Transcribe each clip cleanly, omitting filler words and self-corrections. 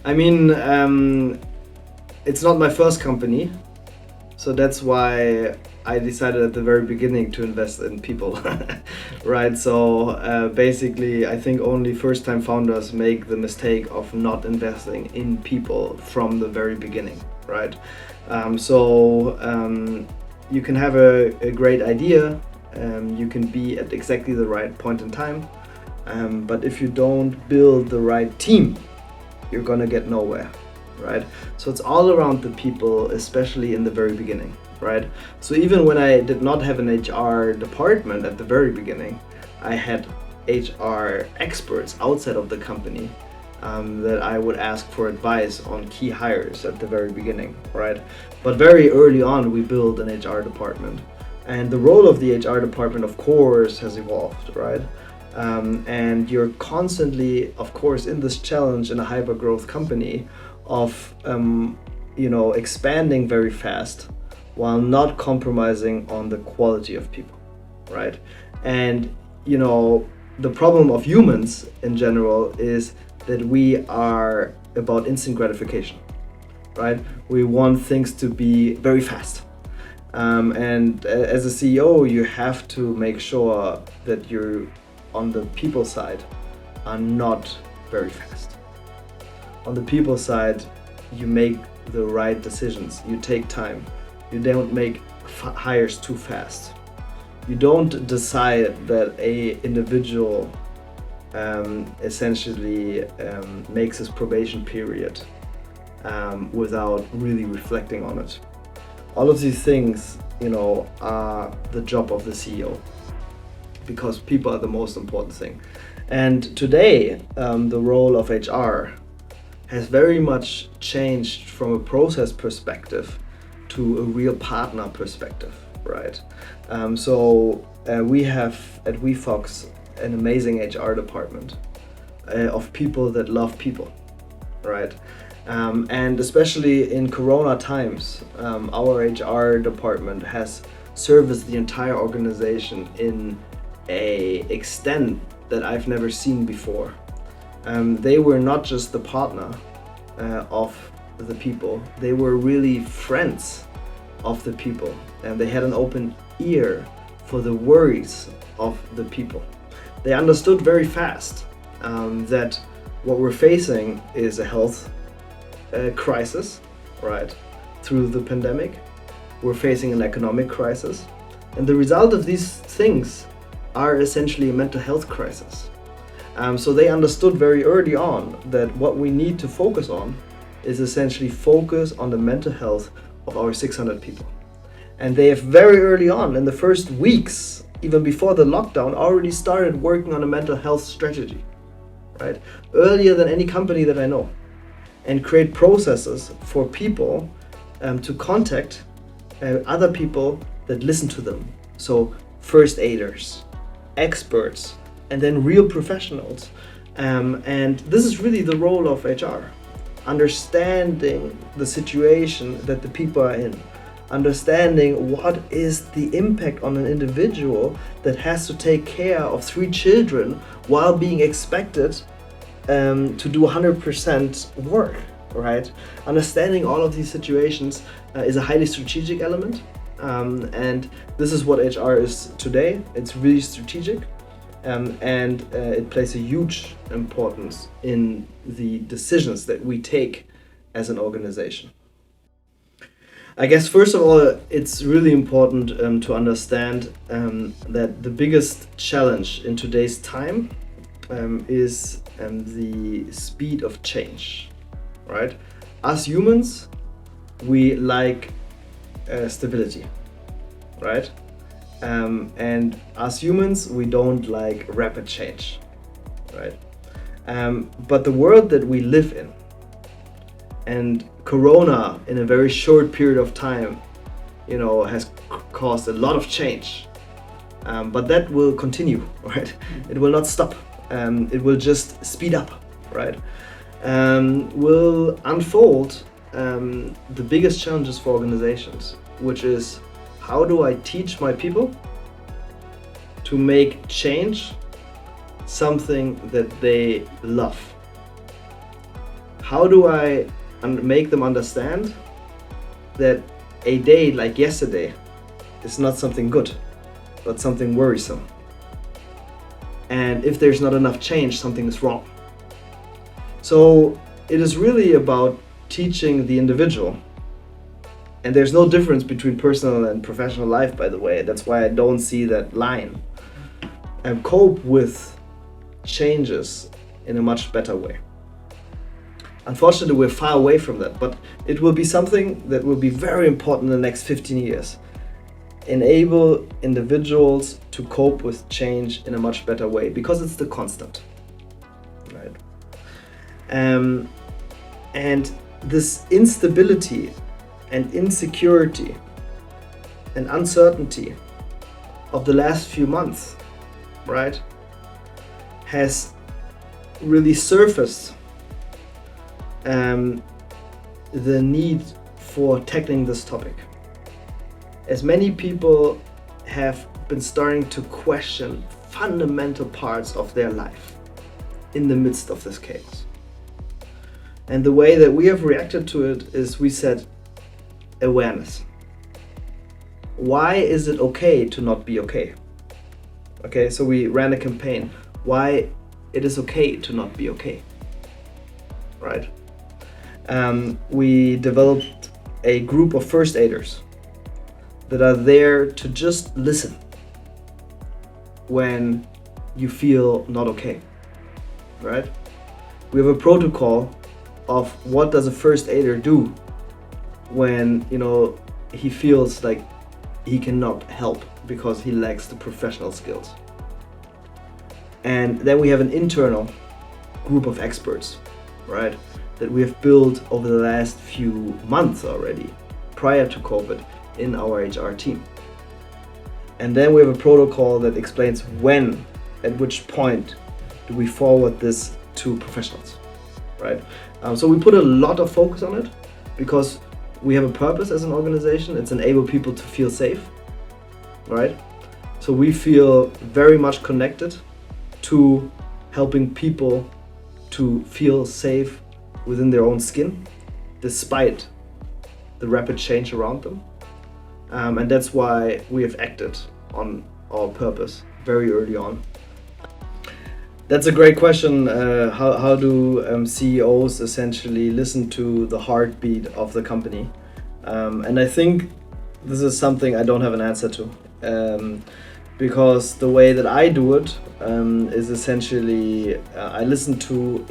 I mean, it's not my first company, so that's why I decided at the very beginning to invest in people, right? So basically, I think only first-time founders make the mistake of not investing in people from the very beginning, right? You can have a great idea, you can be at exactly the right point in time, but if you don't build the right team, you're gonna get nowhere, right? So it's all around the people, especially in the very beginning, right? So even when I did not have an HR department at the very beginning, I had HR experts outside of the company that I would ask for advice on key hires at the very beginning, right? But very early on, we built an HR department. And the role of the HR department, of course, has evolved, right? And you're constantly, of course, in this challenge in a hyper-growth company of, expanding very fast while not compromising on the quality of people, right? And, the problem of humans in general is that we are about instant gratification, right? We want things to be very fast. And as a CEO, you have to make sure that you're on the people side are not very fast. On the people side, you make the right decisions, you take time, you don't make hires too fast. You don't decide that a individual essentially makes his probation period without really reflecting on it. All of these things, are the job of the CEO, because people are the most important thing. And today, the role of HR has very much changed from a process perspective to a real partner perspective, right? We have at Wefox an amazing HR department of people that love people, right? And especially in Corona times, our HR department has serviced the entire organization in a extent that I've never seen before. They were not just the partner of the people, they were really friends of the people, and they had an open ear for the worries of the people. They understood very fast that what we're facing is a health crisis, right? Through the pandemic, we're facing an economic crisis, and the result of these things are essentially a mental health crisis. So they understood very early on that what we need to focus on is essentially focus on the mental health of our 600 people. And they have very early on, in the first weeks, even before the lockdown, already started working on a mental health strategy, right? Earlier than any company that I know. And create processes for people to contact other people that listen to them. So first aiders, experts, and then real professionals. And this is really the role of HR. Understanding the situation that the people are in. Understanding what is the impact on an individual that has to take care of 3 children while being expected to do 100% work, right? Understanding all of these situations is a highly strategic element. And this is what HR is today. It's really strategic. And it plays a huge importance in the decisions that we take as an organization. I guess first of all, it's really important to understand that the biggest challenge in today's time is the speed of change, right? As humans, we like stability, right? And as humans, we don't like rapid change, right? But the world that we live in, and Corona in a very short period of time, has caused a lot of change. But that will continue, right? It will not stop. It will just speed up, right? Will unfold the biggest challenges for organizations, which is, how do I teach my people to make change something that they love? how do I make them understand that a day like yesterday is not something good, but something worrisome? And if there's not enough change, something is wrong. So it is really about teaching the individual. And there's no difference between personal and professional life, by the way. That's why I don't see that line. And cope with changes in a much better way. Unfortunately, we're far away from that, but it will be something that will be very important in the next 15 years. Enable individuals to cope with change in a much better way, because it's the constant, right? And this instability and insecurity and uncertainty of the last few months, right, has really surfaced the need for tackling this topic. As many people have been starting to question fundamental parts of their life in the midst of this chaos. And the way that we have reacted to it is we said awareness. Why is it okay to not be okay? Okay, so we ran a campaign. Why it is okay to not be okay, right? We developed a group of first aiders that are there to just listen when you feel not okay, right? We have a protocol of what does a first aider do when, you know, he feels like he cannot help because he lacks the professional skills. And then we have an internal group of experts, right, that we have built over the last few months already, prior to COVID, in our HR team. And then we have a protocol that explains when, at which point, do we forward this to professionals, right? So we put a lot of focus on it because we have a purpose as an organization. It's enable people to feel safe, right? So we feel very much connected to helping people to feel safe within their own skin, despite the rapid change around them. And that's why we have acted on our purpose very early on. That's a great question. How do CEOs essentially listen to the heartbeat of the company? And I think this is something I don't have an answer to. Because the way that I do it is essentially I listen to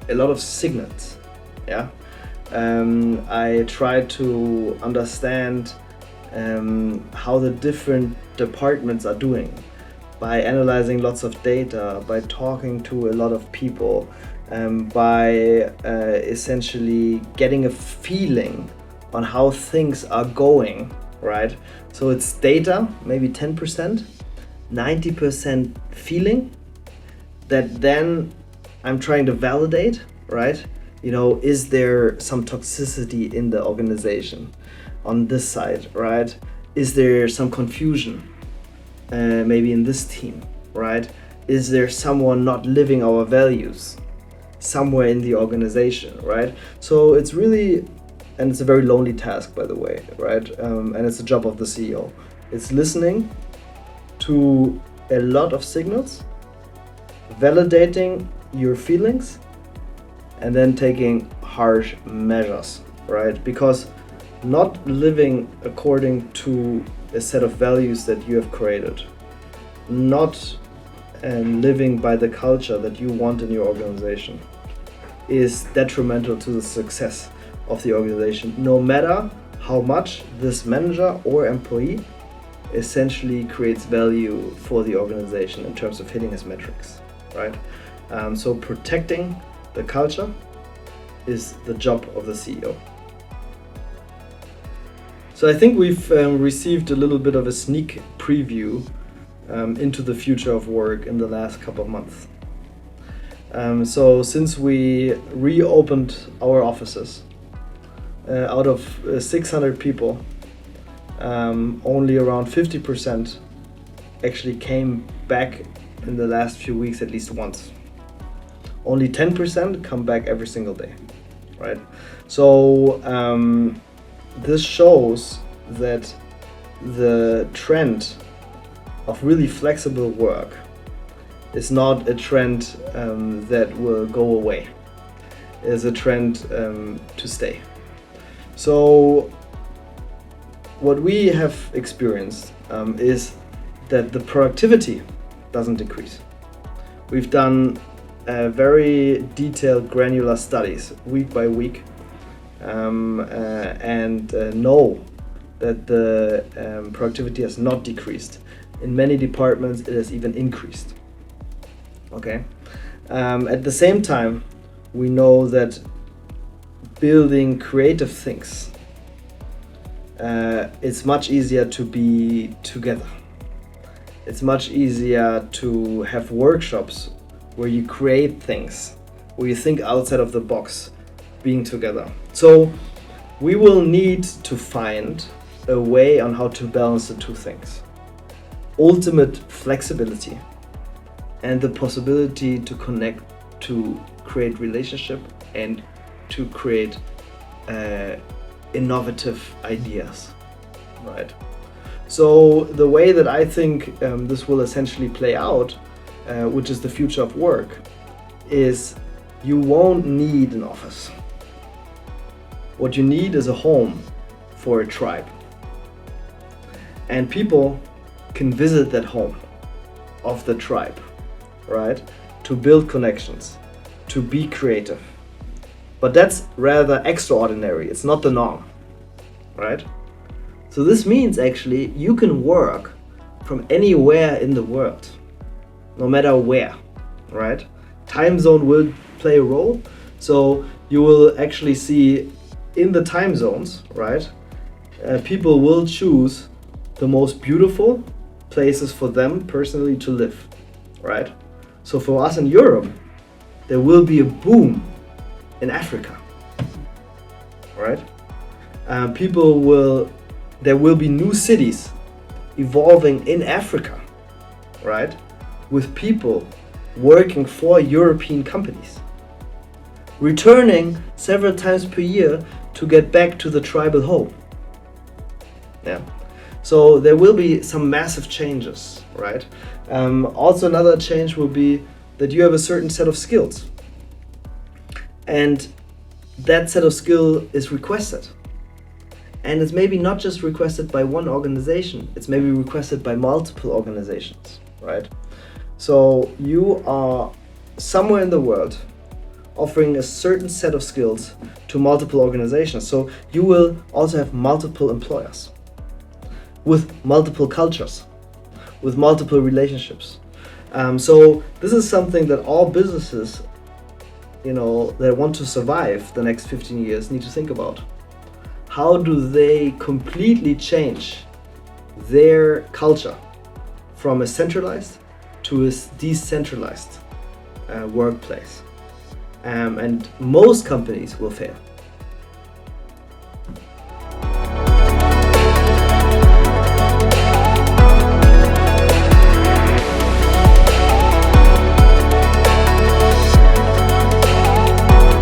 a lot of signals. Yeah, I try to understand how the different departments are doing by analyzing lots of data, by talking to a lot of people, by essentially getting a feeling on how things are going, right? So it's data, maybe 10%, 90% feeling that then I'm trying to validate, right? You know, is there some toxicity in the organization on this side, right? Is there some confusion maybe in this team, right? Is there someone not living our values somewhere in the organization, right? So it's really, and it's a very lonely task, by the way, right? And it's the job of the CEO. It's listening to a lot of signals, validating your feelings, and then taking harsh measures, right? Because not living according to a set of values that you have created, not living by the culture that you want in your organization is detrimental to the success of the organization, no matter how much this manager or employee essentially creates value for the organization in terms of hitting his metrics, right? So protecting the culture is the job of the CEO. So I think we've received a little bit of a sneak preview into the future of work in the last couple of months. So since we reopened our offices, out of 600 people, only around 50% actually came back in the last few weeks at least once. Only 10% come back every single day. right? So this shows that the trend of really flexible work is not a trend that will go away. It is a trend to stay. So what we have experienced is that the productivity doesn't decrease. We've done very detailed granular studies week by week and know that the productivity has not decreased. In many departments it has even increased. Okay. At the same time, we know that building creative things, it's much easier to be together. It's much easier to have workshops where you create things, where you think outside of the box, being together. So we will need to find a way on how to balance the two things. Ultimate flexibility and the possibility to connect, to create relationship and to create innovative ideas, right? So the way that I think this will essentially play out, which is the future of work, is you won't need an office. What you need is a home for a tribe. And people can visit that home of the tribe, right? To build connections, to be creative. But that's rather extraordinary. It's not the norm, right? So this means actually you can work from anywhere in the world, no matter where, right? Time zone will play a role. So you will actually see in the time zones, right? People will choose the most beautiful places for them personally to live, right? So for us in Europe, there will be a boom in Africa, right? There will be new cities evolving in Africa, right? With people working for European companies, returning several times per year to get back to the tribal home. Yeah. So there will be some massive changes, right? Also another change will be that you have a certain set of skills. And that set of skill is requested. And it's maybe not just requested by one organization, it's maybe requested by multiple organizations, right? So you are somewhere in the world offering a certain set of skills to multiple organizations. So you will also have multiple employers with multiple cultures, with multiple relationships. So this is something that all businesses, that want to survive the next 15 years need to think about. How do they completely change their culture from a centralized to a decentralized workplace? And most companies will fail.